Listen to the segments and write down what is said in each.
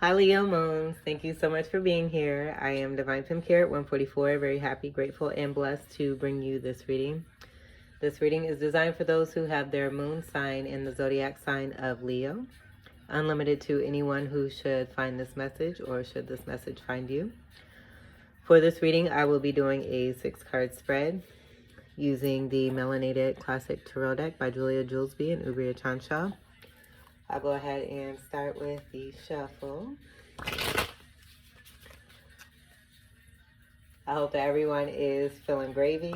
Hi Leo Moons, thank you so much for being here. I am Divine Femme Carrot 144, very happy, grateful, and blessed to bring you this reading. This reading is designed for those who have their moon sign in the zodiac sign of Leo. Unlimited to anyone who should find this message or should this message find you. For this reading, I will be doing a 6-card spread using the Melanated Classic Tarot deck by Julia Julesby and Ubria Chanshaw. I'll go ahead and start with the shuffle. I hope that everyone is feeling gravy,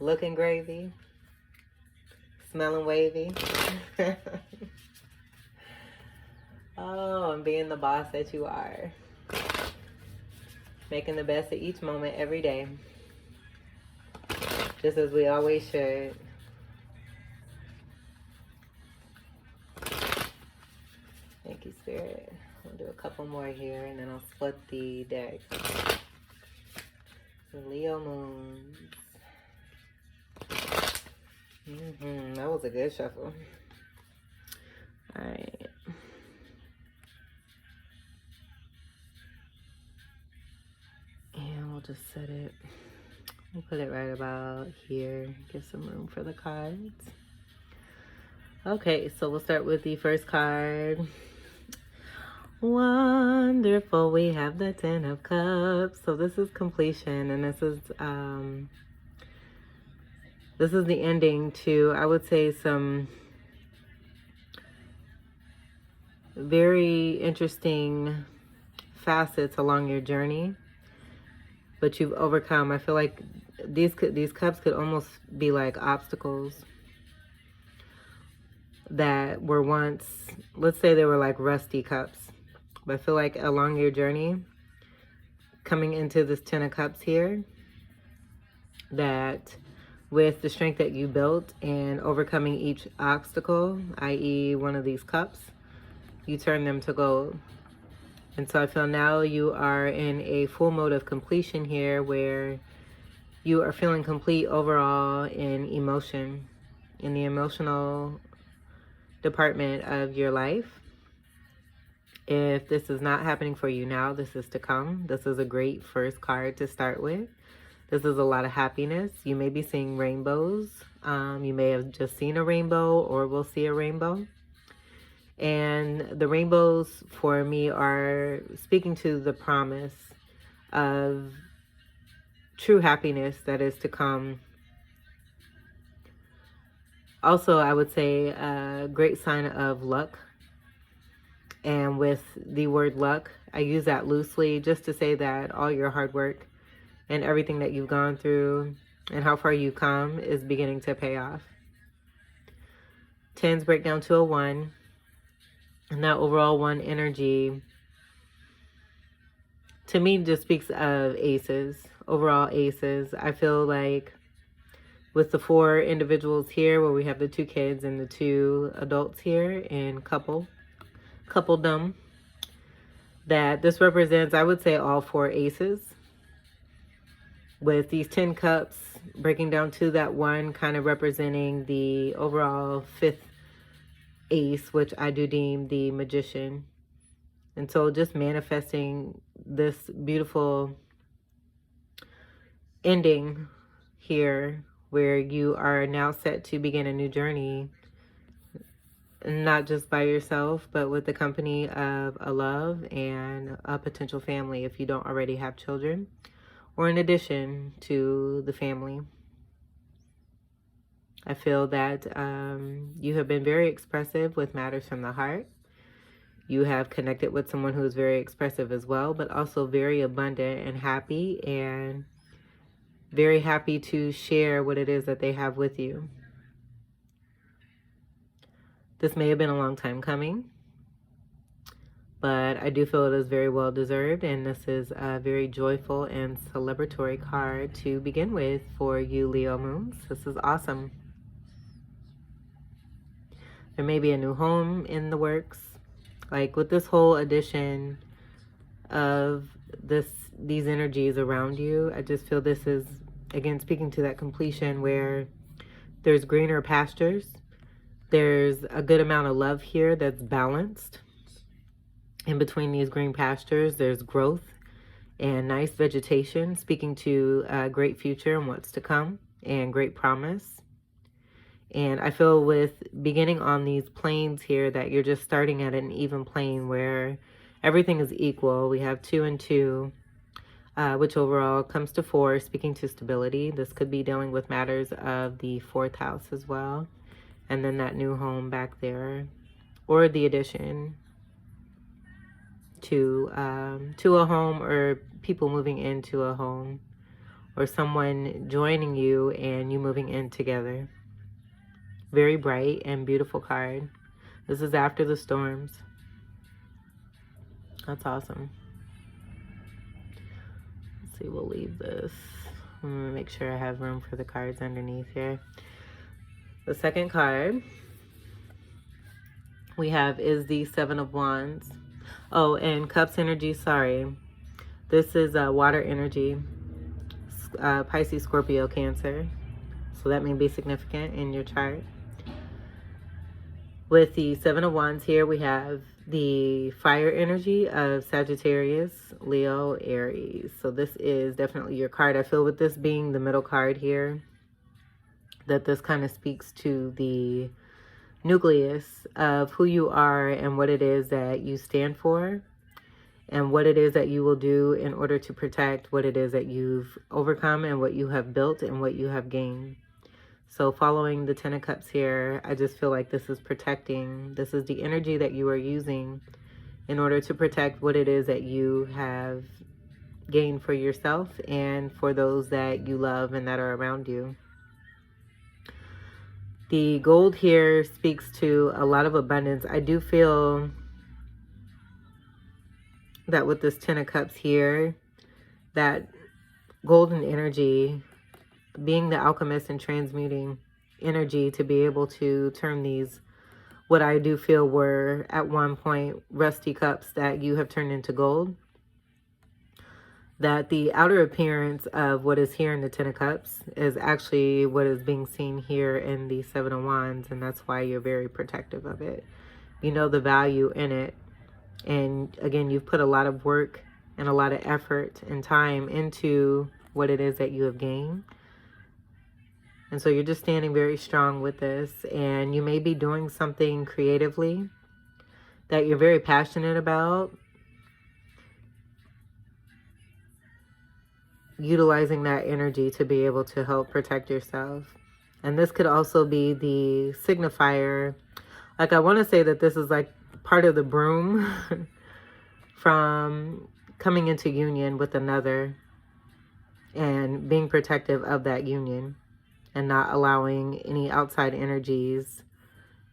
looking gravy, smelling wavy. Oh, and being the boss that you are. Making the best of each moment every day. Just as we always should. Thank you, Spirit. I'll do a couple more here and then I'll split the deck. The Leo Moons. That was a good shuffle. Alright. And we'll just set it. We'll put it right about here. Give some room for the cards. Okay, so we'll start with the first card. Wonderful. We have the 10 of Cups. So this is completion, and this is the ending to, I would say, some very interesting facets along your journey, but you've overcome. I feel like these cups could almost be like obstacles that were once, let's say they were like rusty cups. But I feel like along your journey, coming into this 10 of Cups here, that with the strength that you built and overcoming each obstacle, i.e. one of these cups, you turn them to gold. And so I feel now you are in a full mode of completion here where you are feeling complete overall in emotion, in the emotional department of your life. If this is not happening for you now, this is to come. This is a great first card to start with. This is a lot of happiness. You may be seeing rainbows. You may have just seen a rainbow or will see a rainbow. And the rainbows for me are speaking to the promise of true happiness that is to come. Also, I would say a great sign of luck. And with the word luck, I use that loosely just to say that all your hard work and everything that you've gone through and how far you've come is beginning to pay off. 10s break down to a 1. And that overall 1 energy, to me, just speaks of aces, overall aces. I feel like with the 4 individuals here, where we have the 2 kids and the 2 adults here in coupledom, that this represents, I would say, all 4 aces. With these 10 cups breaking down to that 1, kind of representing the overall 5th ace, which I do deem the Magician. And so just manifesting this beautiful ending here where you are now set to begin a new journey, not just by yourself, but with the company of a love and a potential family if you don't already have children, or in addition to the family. I feel that you have been very expressive with matters from the heart. You have connected with someone who is very expressive as well, but also very abundant and happy, and very happy to share what it is that they have with you. This may have been a long time coming, but I do feel it is very well deserved, and this is a very joyful and celebratory card to begin with for you, Leo Moons. This is awesome. There may be a new home in the works. Like with this whole addition of these energies around you, I just feel this is, again, speaking to that completion where there's greener pastures. There's a good amount of love here that's balanced. In between these green pastures, there's growth and nice vegetation, speaking to a great future and what's to come and great promise. And I feel with beginning on these planes here that you're just starting at an even plane where everything is equal. We have 2 and 2, which overall comes to 4, speaking to stability. This could be dealing with matters of the 4th house as well. And then that new home back there, or the addition to a home, or people moving into a home, or someone joining you and you moving in together. Very bright and beautiful card. This is after the storms. That's awesome. Let's see, we'll leave this. I'm gonna make sure I have room for the cards underneath here. The second card we have is the 7 of Wands. Oh, and Cups energy, sorry. This is water energy, Pisces, Scorpio, Cancer. So that may be significant in your chart. With the 7 of Wands here, we have the fire energy of Sagittarius, Leo, Aries. So this is definitely your card. I feel with this being the middle card here, that this kind of speaks to the nucleus of who you are and what it is that you stand for and what it is that you will do in order to protect what it is that you've overcome and what you have built and what you have gained. So following the 10 of Cups here, I just feel like this is protecting. This is the energy that you are using in order to protect what it is that you have gained for yourself and for those that you love and that are around you. The gold here speaks to a lot of abundance. I do feel that with this 10 of Cups here, that golden energy, being the alchemist and transmuting energy to be able to turn these, what I do feel were at one point rusty cups, that you have turned into gold. That the outer appearance of what is here in the 10 of Cups is actually what is being seen here in the 7 of Wands, and that's why you're very protective of it. You know the value in it, and again, you've put a lot of work and a lot of effort and time into what it is that you have gained. And so you're just standing very strong with this, and you may be doing something creatively that you're very passionate about, utilizing that energy to be able to help protect yourself. And this could also be the signifier. Like, I want to say that this is like part of the broom from coming into union with another and being protective of that union and not allowing any outside energies,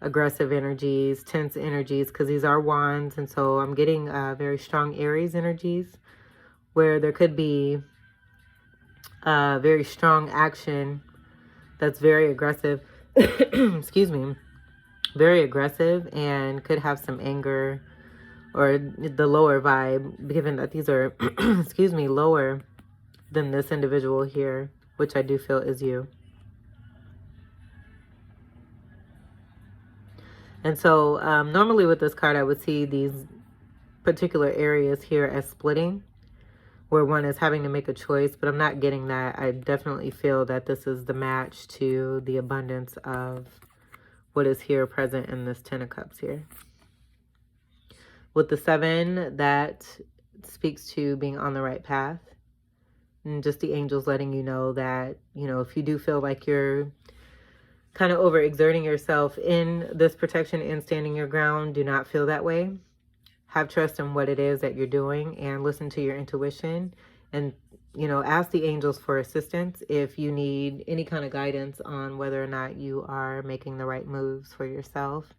aggressive energies, tense energies, because these are wands. And so I'm getting very strong Aries energies where there could be very strong action that's very aggressive, excuse me, very aggressive, and could have some anger or the lower vibe, given that these are, excuse me, lower than this individual here, which I do feel is you. And so normally with this card, I would see these particular areas here as splitting, where one is having to make a choice, but I'm not getting that. I definitely feel that this is the match to the abundance of what is here present in this 10 of Cups here. With the 7, that speaks to being on the right path. And just the angels letting you know that, you know, if you do feel like you're kind of overexerting yourself in this protection and standing your ground, do not feel that way. Have trust in what it is that you're doing and listen to your intuition, and, you know, ask the angels for assistance if you need any kind of guidance on whether or not you are making the right moves for yourself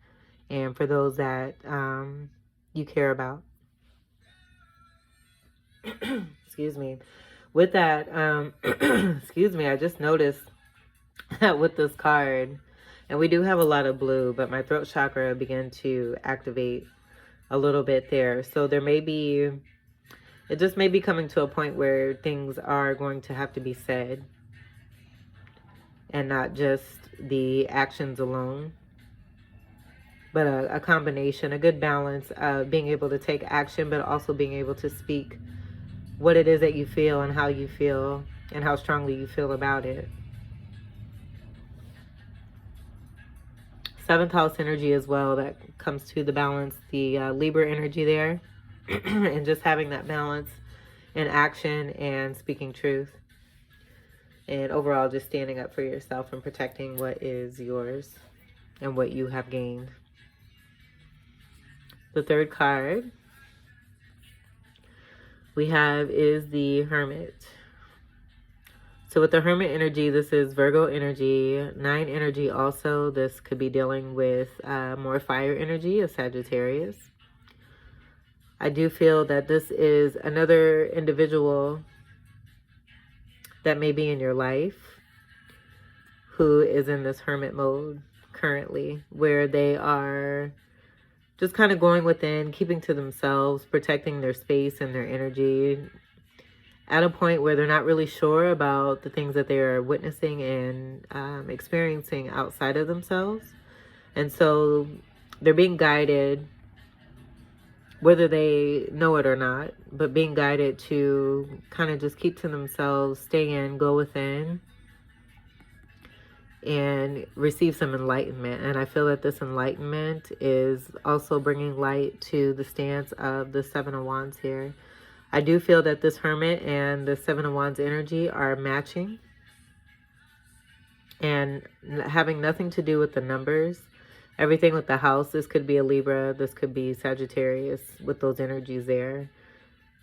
and for those that you care about. Excuse me. With that, excuse me, I just noticed that with this card, and we do have a lot of blue, but my throat chakra began to activate a little bit there. So there may be, it just may be coming to a point where things are going to have to be said and not just the actions alone. but a combination, a good balance of being able to take action, but also being able to speak what it is that you feel and how you feel and how strongly you feel about it. Seventh house energy as well, that comes to the balance, the Libra energy there, and just having that balance in action and speaking truth. And overall, just standing up for yourself and protecting what is yours and what you have gained. The third card we have is the Hermit. So with the Hermit energy, this is Virgo energy, 9 energy also. This could be dealing with more fire energy, a Sagittarius. I do feel that this is another individual that may be in your life who is in this hermit mode currently, where they are just kind of going within, keeping to themselves, protecting their space and their energy, at a point where they're not really sure about the things that they are witnessing and experiencing outside of themselves. And so they're being guided, whether they know it or not, but being guided to kind of just keep to themselves, stay in, go within, and receive some enlightenment. And I feel that this enlightenment is also bringing light to the stance of the Seven of Wands here. I do feel that this Hermit and the Seven of Wands energy are matching and having nothing to do with the numbers. Everything with the house, this could be a Libra, this could be Sagittarius with those energies there.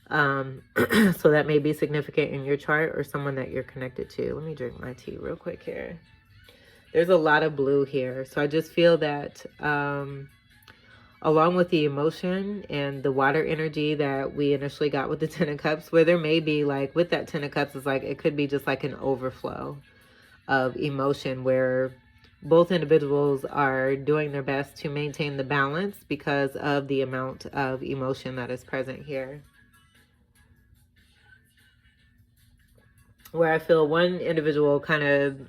So that may be significant in your chart or someone that you're connected to. Let me drink my tea real quick here. There's a lot of blue here. So I just feel that along with the emotion and the water energy that we initially got with the Ten of Cups, where there may be like with that Ten of Cups, it's like it could be just like an overflow of emotion where both individuals are doing their best to maintain the balance because of the amount of emotion that is present here. Where I feel one individual kind of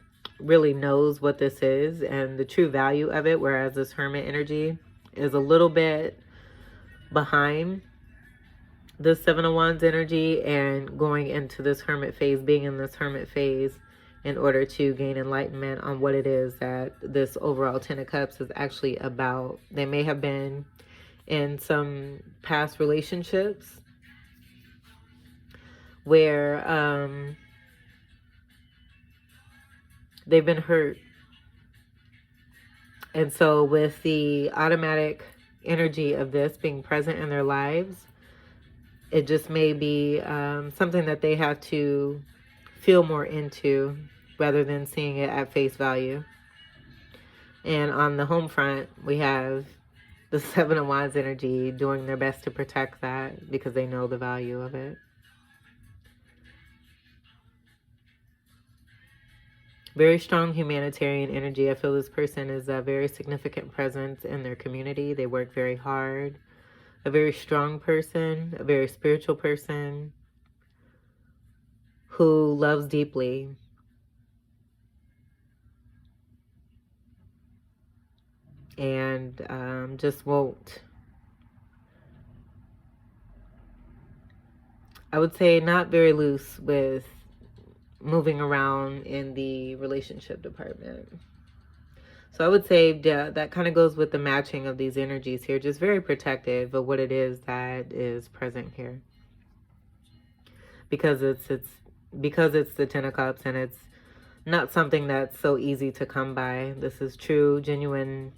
really knows what this is and the true value of it, whereas this Hermit energy is a little bit behind the Seven of Wands energy and going into this Hermit phase, being in this Hermit phase in order to gain enlightenment on what it is that this overall Ten of Cups is actually about. They may have been in some past relationships where they've been hurt. And so with the automatic energy of this being present in their lives, it just may be something that they have to feel more into rather than seeing it at face value. And on the home front, we have the Seven of Wands energy doing their best to protect that because they know the value of it. Very strong humanitarian energy. I feel this person is a very significant presence in their community. They work very hard. A very strong person, a very spiritual person who loves deeply. And just won't, I would say, not very loose with moving around in the relationship department. So I would say that kind of goes with the matching of these energies here. Just very protective of what it is that is present here. Because it's the Ten of Cups and it's not something that's so easy to come by. This is true, genuine,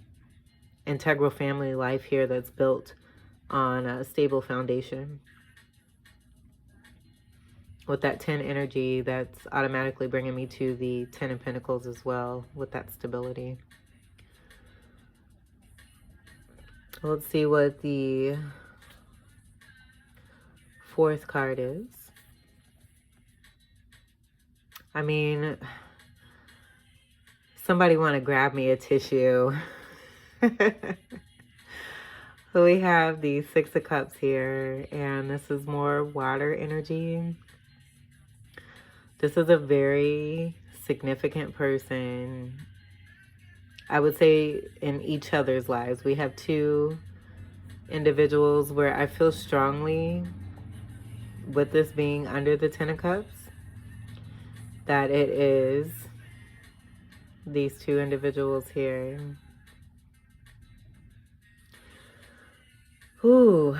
integral family life here that's built on a stable foundation. With that 10 energy, that's automatically bringing me to the 10 of Pentacles as well, with that stability. Let's see what the fourth card is. I mean, somebody want to grab me a tissue. So we have the Six of Cups here, and this is more water energy. This is a very significant person. I would say in each other's lives. We have two individuals where I feel strongly with this being under the Ten of Cups that it is these two individuals here. Ooh,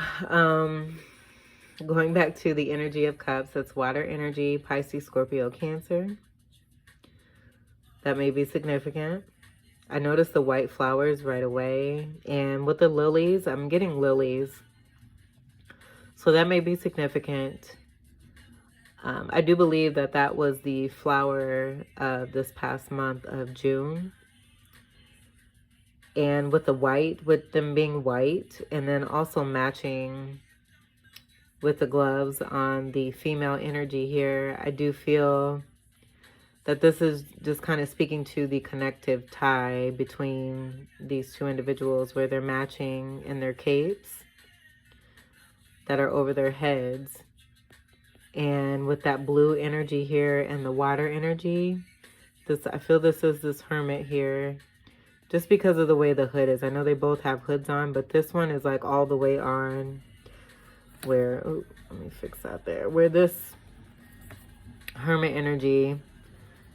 going back to the energy of cups, that's water energy, Pisces, Scorpio, Cancer. That may be significant. I noticed the white flowers right away. And with the lilies, I'm getting lilies. So that may be significant. I do believe that that was the flower of this past month of June. And with the white, with them being white, and then also matching with the gloves on the female energy here, I do feel that this is just kind of speaking to the connective tie between these two individuals where they're matching in their capes that are over their heads. And with that blue energy here and the water energy, I feel this is this hermit here just because of the way the hood is. I know they both have hoods on, but this one is like all the way on where, oh, let me fix that there, where this hermit energy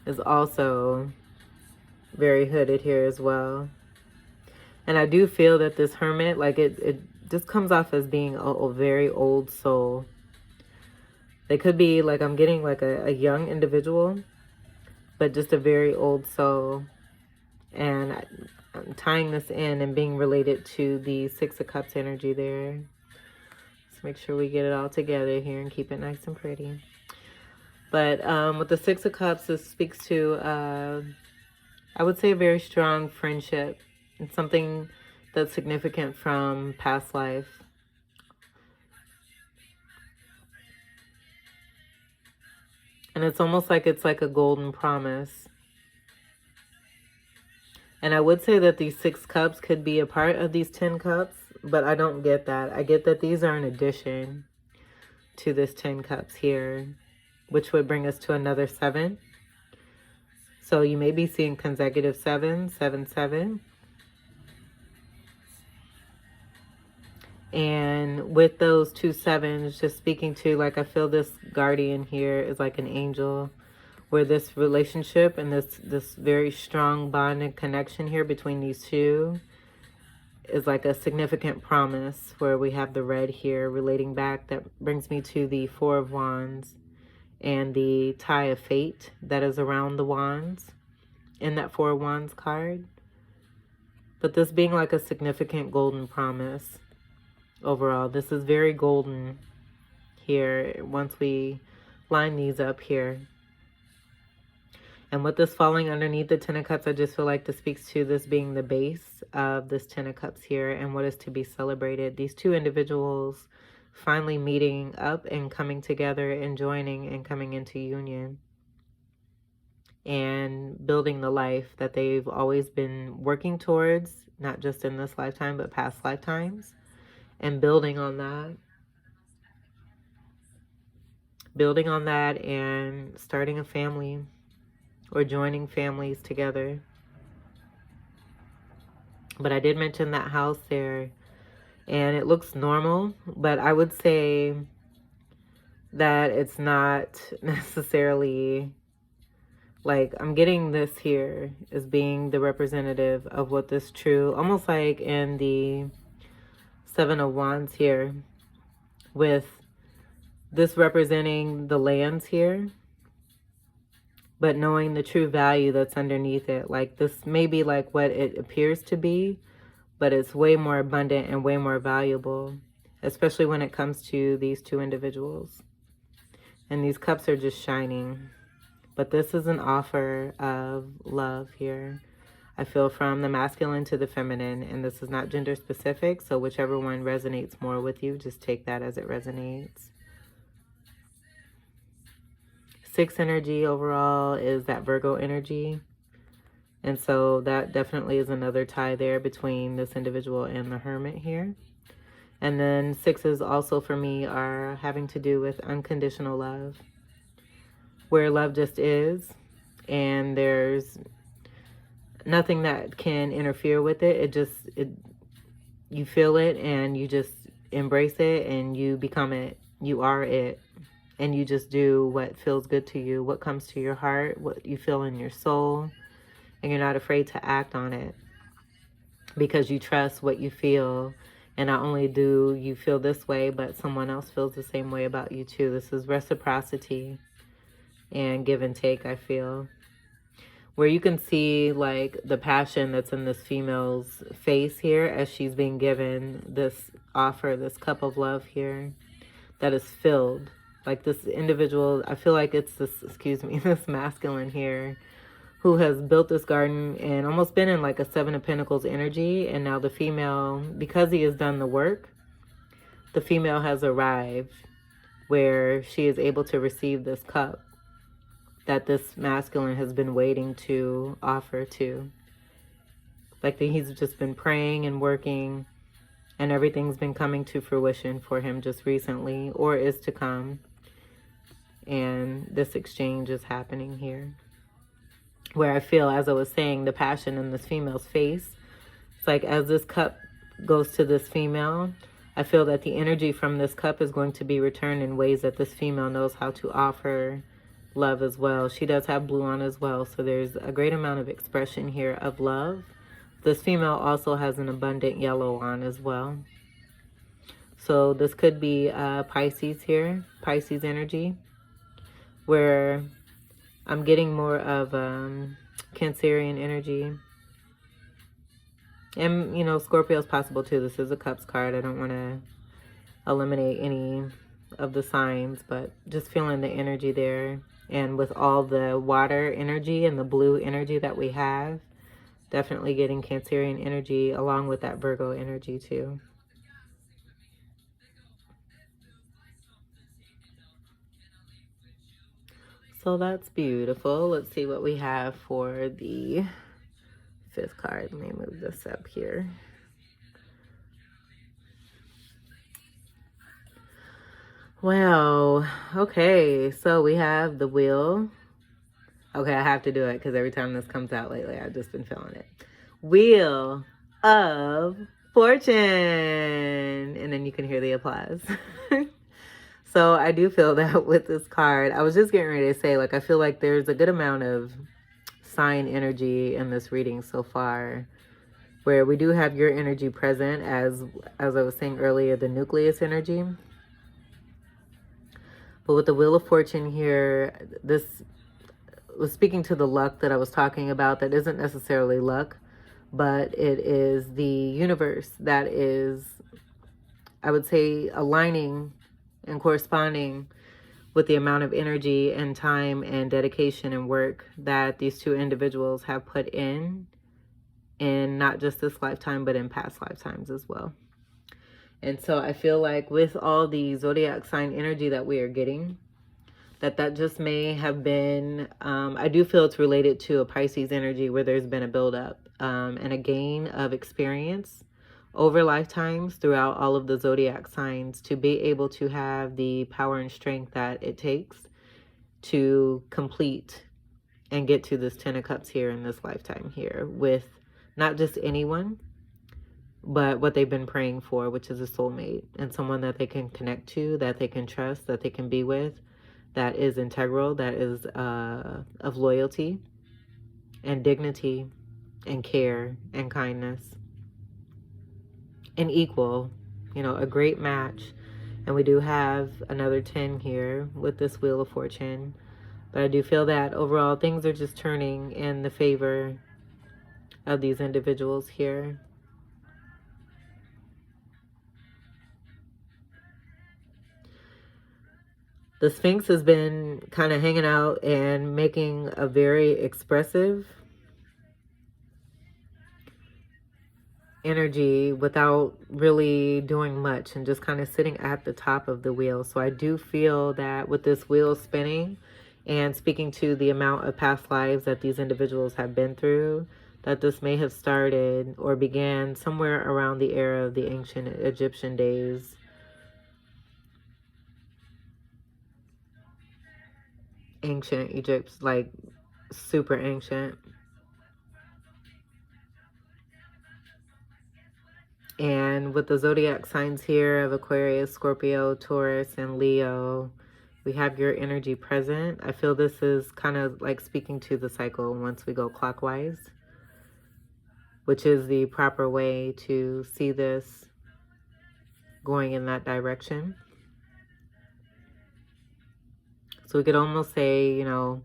is also very hooded here as well. And I do feel that this hermit, like it just comes off as being a very old soul. They could be like, I'm getting like a young individual, but just a very old soul. And I'm tying this in and being related to the Six of Cups energy there. Let's make sure we get it all together here and keep it nice and pretty. But with the Six of Cups, this speaks to, I would say, a very strong friendship. It's something that's significant from past life. And it's almost like it's like a golden promise. And I would say that these 6 cups could be a part of these 10 cups, but I don't get that. I get that these are an addition to this 10 cups here, which would bring us to another 7. So you may be seeing consecutive 7, 7, 7. And with those 2 sevens, just speaking to, like, I feel this guardian here is like an angel, where this relationship and this very strong bond and connection here between these two is like a significant promise, where we have the red here relating back. That brings me to the 4 of Wands and the tie of fate that is around the wands in that 4 of Wands card. But this being like a significant golden promise overall. This is very golden here once we line these up here. And with this falling underneath the 10 of Cups, I just feel like this speaks to this being the base of this 10 of Cups here and what is to be celebrated. These two individuals finally meeting up and coming together and joining and coming into union and building the life that they've always been working towards, not just in this lifetime, but past lifetimes, and building on that. Building on that and starting a family or joining families together. But I did mention that house there, and it looks normal, but I would say that it's not necessarily, like, I'm getting this here as being the representative of what this true, almost like in the 7 of Wands here, with this representing the lands here, but knowing the true value that's underneath it. Like, this may be like what it appears to be, but it's way more abundant and way more valuable, especially when it comes to these two individuals. And these cups are just shining. But this is an offer of love here. I feel from the masculine to the feminine, and this is not gender specific, so whichever one resonates more with you, just take that as it resonates. 6 energy overall is that Virgo energy. And so that definitely is another tie there between this individual and the Hermit here. And then 6s also for me are having to do with unconditional love, where love just is, and there's nothing that can interfere with it. You feel it and you just embrace it and you become it. You are it. And you just do what feels good to you, what comes to your heart, what you feel in your soul, and you're not afraid to act on it because you trust what you feel. And not only do you feel this way, but someone else feels the same way about you too. This is reciprocity and give and take, I feel. Where you can see like the passion that's in this female's face here as she's being given this offer, this cup of love here that is filled. Like this individual, I feel like it's this, excuse me, this masculine here who has built this garden and almost been in like a Seven of Pentacles energy. And now the female, because he has done the work, the female has arrived where she is able to receive this cup that this masculine has been waiting to offer to. Like he's just been praying and working and everything's been coming to fruition for him just recently or is to come. And this exchange is happening here. Where I feel, as I was saying, the passion in this female's face. It's like as this cup goes to this female, I feel that the energy from this cup is going to be returned in ways that this female knows how to offer love as well. She does have blue on as well, so there's a great amount of expression here of love. This female also has an abundant yellow on as well. So this could be Pisces here, Pisces energy, where I'm getting more of Cancerian energy. And, you know, Scorpio is possible too. This is a Cups card. I don't want to eliminate any of the signs, but just feeling the energy there. And with all the water energy and the blue energy that we have, definitely getting Cancerian energy along with that Virgo energy too. So that's beautiful. Let's see what we have for the fifth card. Let me move this up here. Wow. Okay, so we have the Wheel. Okay, I have to do it because every time this comes out lately, I've just been feeling it. Wheel of Fortune. And then you can hear the applause. So I do feel that with this card. I was just getting ready to say, like, I feel like there's a good amount of sign energy in this reading so far, where we do have your energy present as I was saying earlier, the nucleus energy. But with the Wheel of Fortune here, this was speaking to the luck that I was talking about. That isn't necessarily luck, but it is the universe that is, I would say, aligning and corresponding with the amount of energy and time and dedication and work that these two individuals have put in not just this lifetime, but in past lifetimes as well. And so I feel like with all the zodiac sign energy that we are getting, that just may have been, I do feel it's related to a Pisces energy where there's been a buildup and a gain of experience over lifetimes throughout all of the zodiac signs to be able to have the power and strength that it takes to complete and get to this Ten of Cups here in this lifetime here with not just anyone, but what they've been praying for, which is a soulmate and someone that they can connect to, that they can trust, that they can be with, that is integral, that is of loyalty and dignity and care and kindness and equal, you know, a great match. And we do have another 10 here with this Wheel of Fortune. But I do feel that overall things are just turning in the favor of these individuals here. The Sphinx has been kind of hanging out and making a very expressive energy without really doing much and just kind of sitting at the top of the wheel. So I do feel that with this wheel spinning and speaking to the amount of past lives that these individuals have been through, that this may have started or began somewhere around the era of the ancient Egyptian days. Ancient Egypt, like super ancient. And with the zodiac signs here of Aquarius, Scorpio, Taurus, and Leo, we have your energy present. I feel this is kind of like speaking to the cycle once we go clockwise, which is the proper way to see this going in that direction. So we could almost say, you know,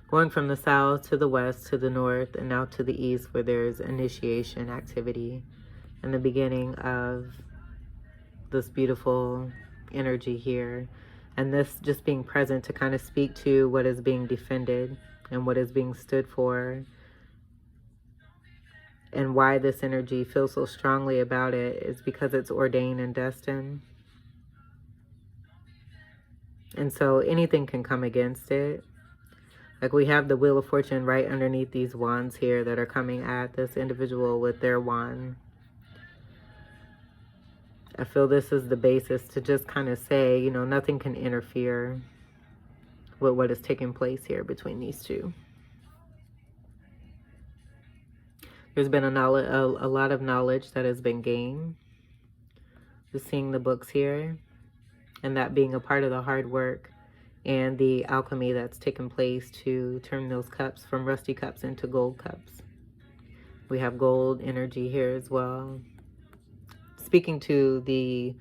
going from the south to the west to the north and now to the east, where there's initiation activity and the beginning of this beautiful energy here. And this just being present to kind of speak to what is being defended and what is being stood for, and why this energy feels so strongly about it is because it's ordained and destined. And so anything can come against it. Like we have the Wheel of Fortune right underneath these wands here that are coming at this individual with their wand. I feel this is the basis to just kind of say, you know, nothing can interfere with what is taking place here between these two. There's been a lot of knowledge that has been gained. Just seeing the books here, and that being a part of the hard work and the alchemy that's taken place to turn those cups from rusty cups into gold cups. We have gold energy here as well. Speaking to the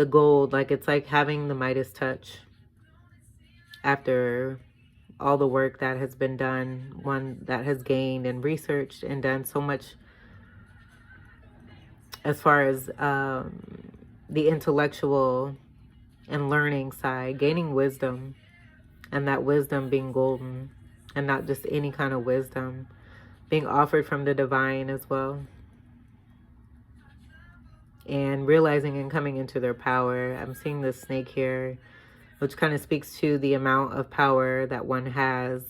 gold, like it's like having the Midas touch after all the work that has been done, one that has gained and researched and done so much as far as the intellectual and learning side, gaining wisdom, and that wisdom being golden and not just any kind of wisdom, being offered from the divine as well, and realizing and coming into their power. I'm seeing this snake here, which kind of speaks to the amount of power that one has,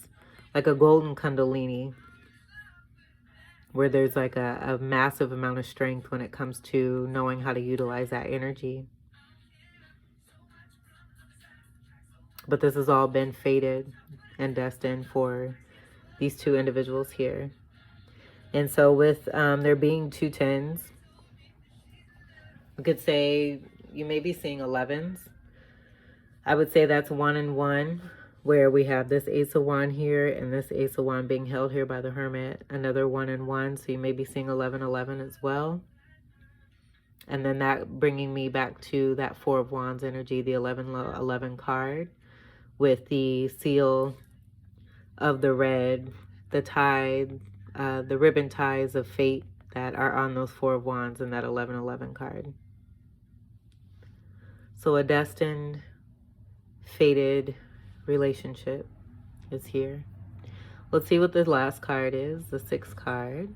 like a golden kundalini, where there's like a massive amount of strength when it comes to knowing how to utilize that energy. But this has all been fated and destined for these two individuals here. And so with there being two tens, we could say you may be seeing 11s. I would say that's 1 and 1, where we have this Ace of Wands here and this Ace of Wands being held here by the Hermit. Another 1 and 1, so you may be seeing 11, 11 as well. And then that bringing me back to that 4 of Wands energy, the 11, 11 card, with the seal of the red, the tide, the ribbon ties of fate that are on those 4 of Wands and that 11, 11 card. So a destined, fated relationship is here. Let's see what the last card is, the 6th card.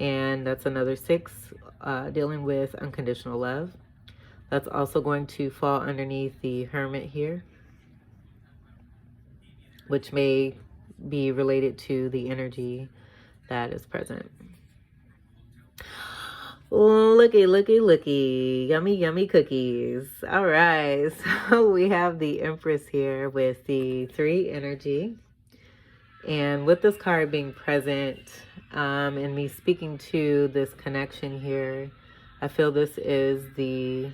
And that's another 6, dealing with unconditional love. That's also going to fall underneath the Hermit here, which may be related to the energy that is present. Looky, looky, looky. Yummy, yummy cookies. All right. So we have the Empress here with the 3 energy. And with this card being present, and me speaking to this connection here, I feel this is the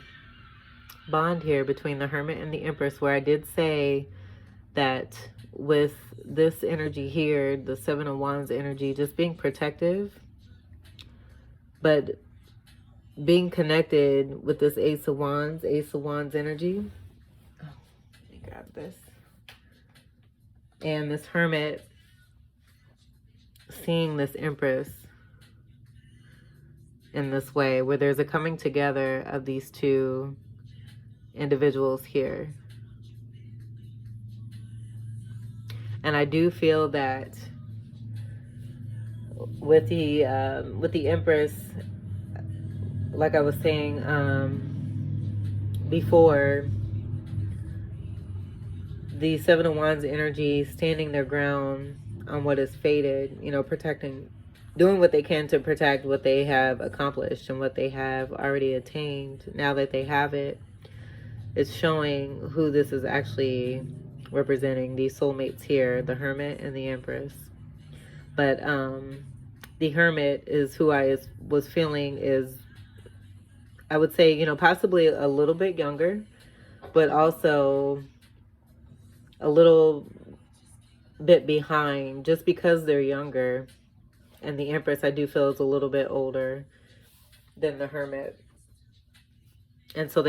bond here between the Hermit and the Empress, where I did say that with this energy here, the 7 of Wands energy, just being protective, but being connected with this Ace of Wands energy. Oh, let me grab this. And this Hermit seeing this Empress in this way, where there's a coming together of these two individuals here. And I do feel that with the Empress, like I was saying before, the 7 of Wands energy standing their ground on what is fated, you know, protecting, doing what they can to protect what they have accomplished and what they have already attained. Now that they have it, it's showing who this is actually representing, these soulmates here, the Hermit and the Empress. But the Hermit is who I was feeling is I would say, you know, possibly a little bit younger, but also a little bit behind just because they're younger. And the Empress, I do feel, is a little bit older than the Hermit. And so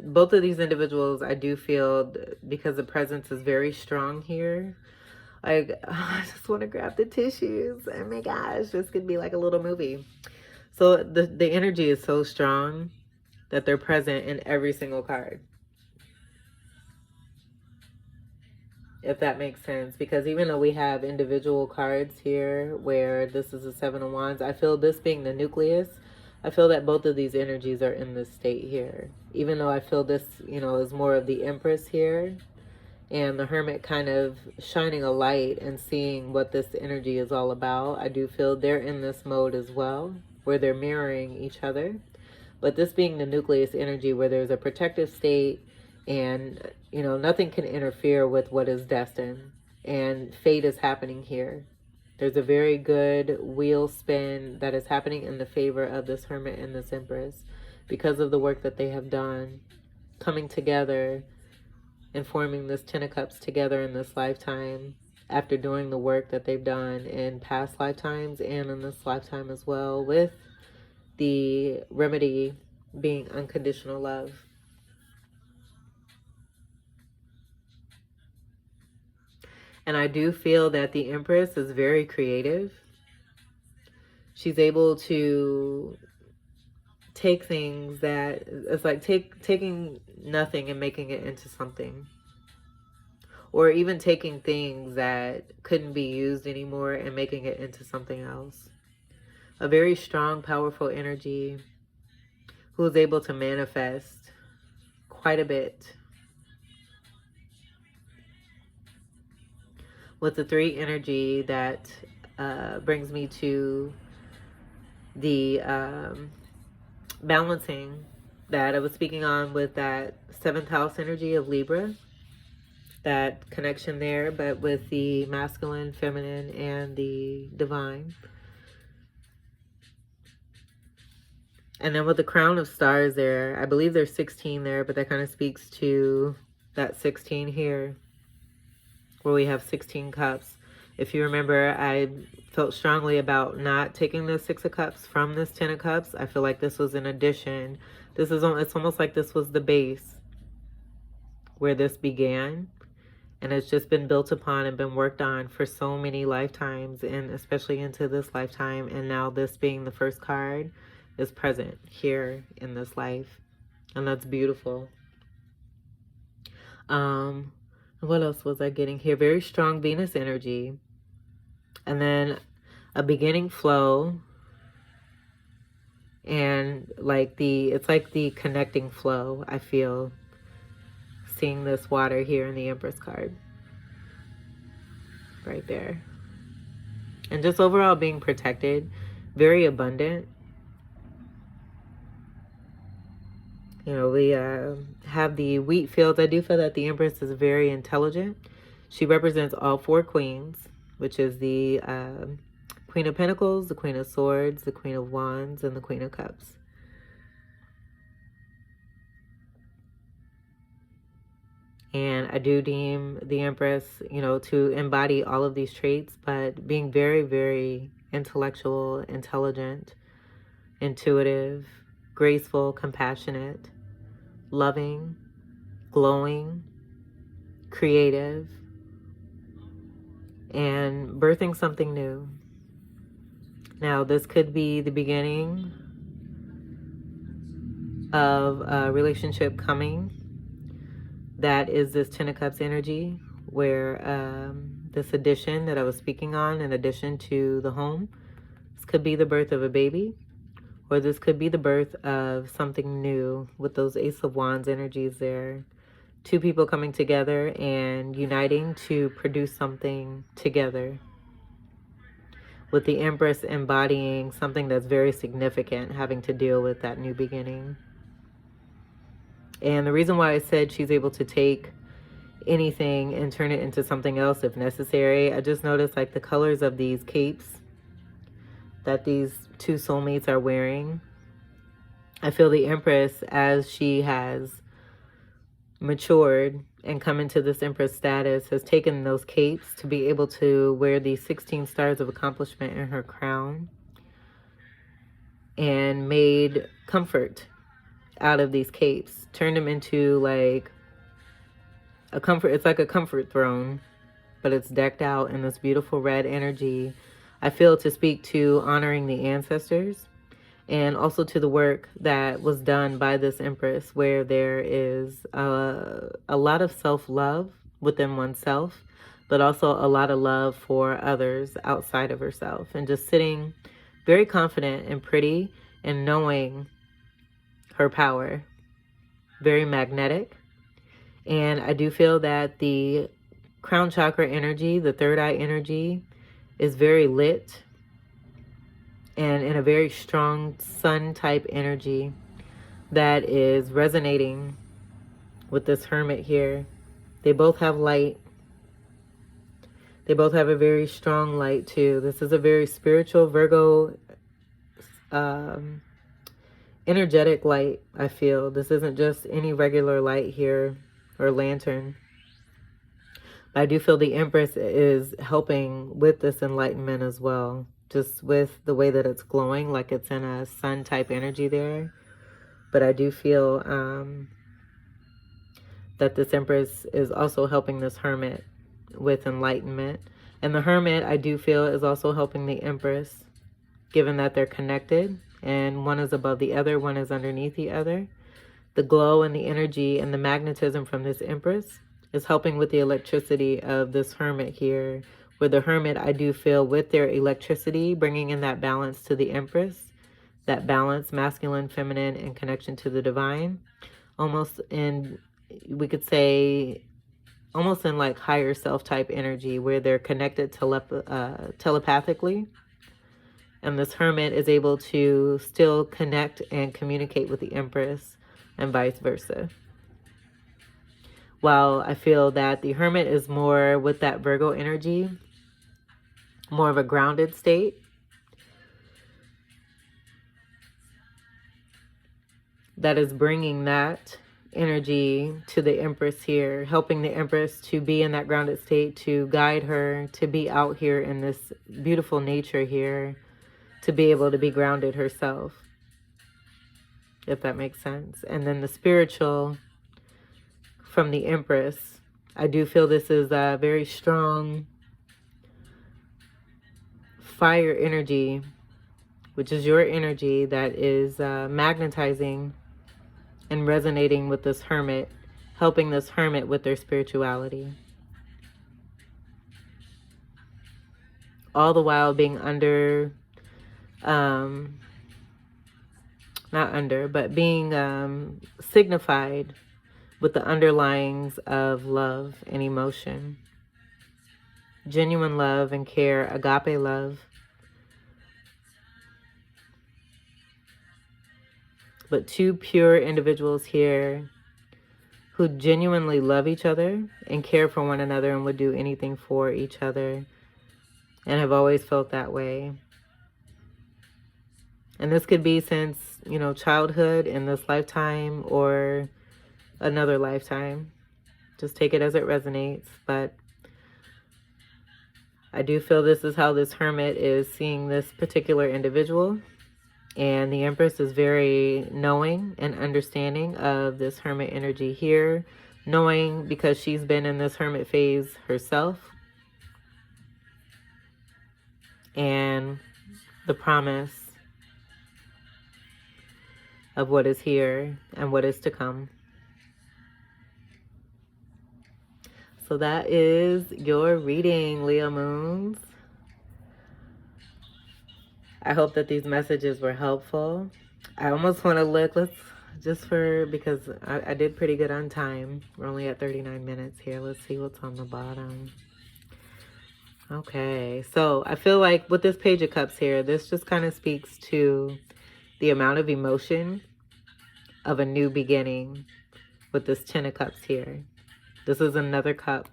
both of these individuals, I do feel, because the presence is very strong here. Like, I just want to grab the tissues. Oh my gosh, this could be like a little movie. So the energy is so strong that they're present in every single card. If that makes sense. Because even though we have individual cards here where this is a Seven of Wands, I feel this being the nucleus, I feel that both of these energies are in this state here. Even though I feel this, you know, is more of the Empress here and the Hermit kind of shining a light and seeing what this energy is all about. I do feel they're in this mode as well, where they're mirroring each other. But this being the nucleus energy where there's a protective state and, you know, nothing can interfere with what is destined. And fate is happening here. There's a very good wheel spin that is happening in the favor of this Hermit and this Empress because of the work that they have done, coming together and forming this Ten of Cups together in this lifetime after doing the work that they've done in past lifetimes and in this lifetime as well, with the remedy being unconditional love. And I do feel that the Empress is very creative. She's able to take things that, it's like taking nothing and making it into something. Or even taking things that couldn't be used anymore and making it into something else. A very strong, powerful energy who is able to manifest quite a bit. With the 3 energy that brings me to the balancing that I was speaking on with that 7th house energy of Libra. That connection there, but with the masculine, feminine, and the divine. And then with the crown of stars there, I believe there's 16 there, but that kind of speaks to that 16 here, where we have 16 cups. If you remember, I felt strongly about not taking the 6 of cups from this 10 of cups. I feel like this was an addition. It's almost like this was the base where this began. And it's just been built upon and been worked on for so many lifetimes, and especially into this lifetime. And now this being the first card is present here in this life. And that's beautiful. What else was I getting here? Very strong Venus energy. And then a beginning flow. And it's like the connecting flow, I feel. Seeing this water here in the Empress card. Right there. And just overall being protected. Very abundant. You know, we have the wheat fields. I do feel that the Empress is very intelligent. She represents all 4 queens, which is the Queen of Pentacles, the Queen of Swords, the Queen of Wands, and the Queen of Cups. And I do deem the Empress, you know, to embody all of these traits, but being very, very intellectual, intelligent, intuitive, graceful, compassionate, loving, glowing, creative, and birthing something new. Now, this could be the beginning of a relationship coming. That is this 10 of Cups energy, where this addition that I was speaking on, in addition to the home, this could be the birth of a baby, or this could be the birth of something new with those Ace of Wands energies there. 2 people coming together and uniting to produce something together. With the Empress embodying something that's very significant, having to deal with that new beginning. And the reason why I said she's able to take anything and turn it into something else if necessary, I just noticed like the colors of these capes that these 2 soulmates are wearing. I feel the Empress, as she has matured and come into this Empress status, has taken those capes to be able to wear these 16 stars of accomplishment in her crown and made comfort out of these capes, turned them into like a comfort. It's like a comfort throne, but it's decked out in this beautiful red energy. I feel to speak to honoring the ancestors and also to the work that was done by this Empress, where there is a lot of self-love within oneself, but also a lot of love for others outside of herself, and just sitting very confident and pretty and knowing her power, very magnetic. And I do feel that the crown chakra energy, the third eye energy, is very lit and in a very strong sun type energy that is resonating with this hermit here. They both have light. They both have a very strong light too. This is a very spiritual Virgo, energetic light, I feel. This isn't just any regular light here or lantern. But I do feel the Empress is helping with this enlightenment as well. Just with the way that it's glowing, like it's in a sun type energy there. But I do feel that this Empress is also helping this hermit with enlightenment. And the hermit, I do feel, is also helping the Empress, given that they're connected. And one is above the other, one is underneath the other. The glow and the energy and the magnetism from this Empress is helping with the electricity of this hermit here. Where the hermit, I do feel, with their electricity, bringing in that balance to the Empress. That balance, masculine, feminine, and connection to the divine. Almost in, we could say, almost in like higher self type energy, where they're connected telepathically. And this hermit is able to still connect and communicate with the Empress, and vice versa. While I feel that the hermit is more with that Virgo energy, more of a grounded state, that is bringing that energy to the Empress here, helping the Empress to be in that grounded state, to guide her to be out here in this beautiful nature here, to be able to be grounded herself, if that makes sense. And then the spiritual from the Empress, I do feel this is a very strong fire energy, which is your energy, that is magnetizing and resonating with this hermit, helping this hermit with their spirituality. All the while being under, not under, but being signified with the underlyings of love and emotion. Genuine love and care, agape love. But two pure individuals here who genuinely love each other and care for one another and would do anything for each other, and have always felt that way. And this could be since, you know, childhood, in this lifetime, or another lifetime. Just take it as it resonates. But I do feel this is how this hermit is seeing this particular individual. And the Empress is very knowing and understanding of this hermit energy here. Knowing because she's been in this hermit phase herself. And the promise of what is here and what is to come. So that is your reading, Leo Moons. I hope that these messages were helpful. I almost want to look, because I did pretty good on time. We're only at 39 minutes here. Let's see what's on the bottom. Okay, so I feel like with this Page of Cups here, this just kind of speaks to the amount of emotion of a new beginning with this Ten of Cups here. This is another cup.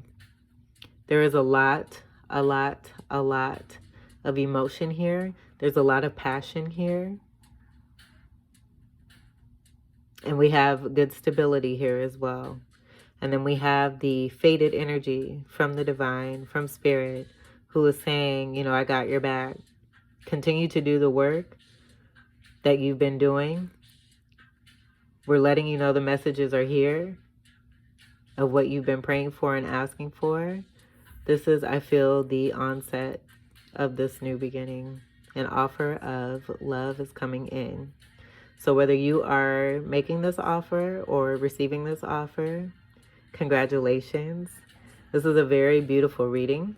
There is a lot of emotion here. There's a lot of passion here. And we have good stability here as well. And then we have the faded energy from the divine, from spirit, who is saying, you know, I got your back. Continue to do the work that you've been doing. We're letting you know the messages are here of what you've been praying for and asking for. This is, I feel, the onset of this new beginning. An offer of love is coming in. So whether you are making this offer or receiving this offer, congratulations. This is a very beautiful reading.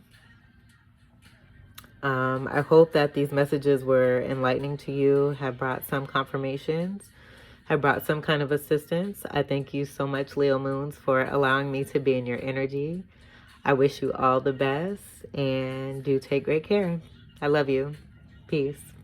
I hope that these messages were enlightening to you, have brought some confirmations, have brought some kind of assistance. I thank you so much, Leo Moons, for allowing me to be in your energy. I wish you all the best and do take great care. I love you. Peace.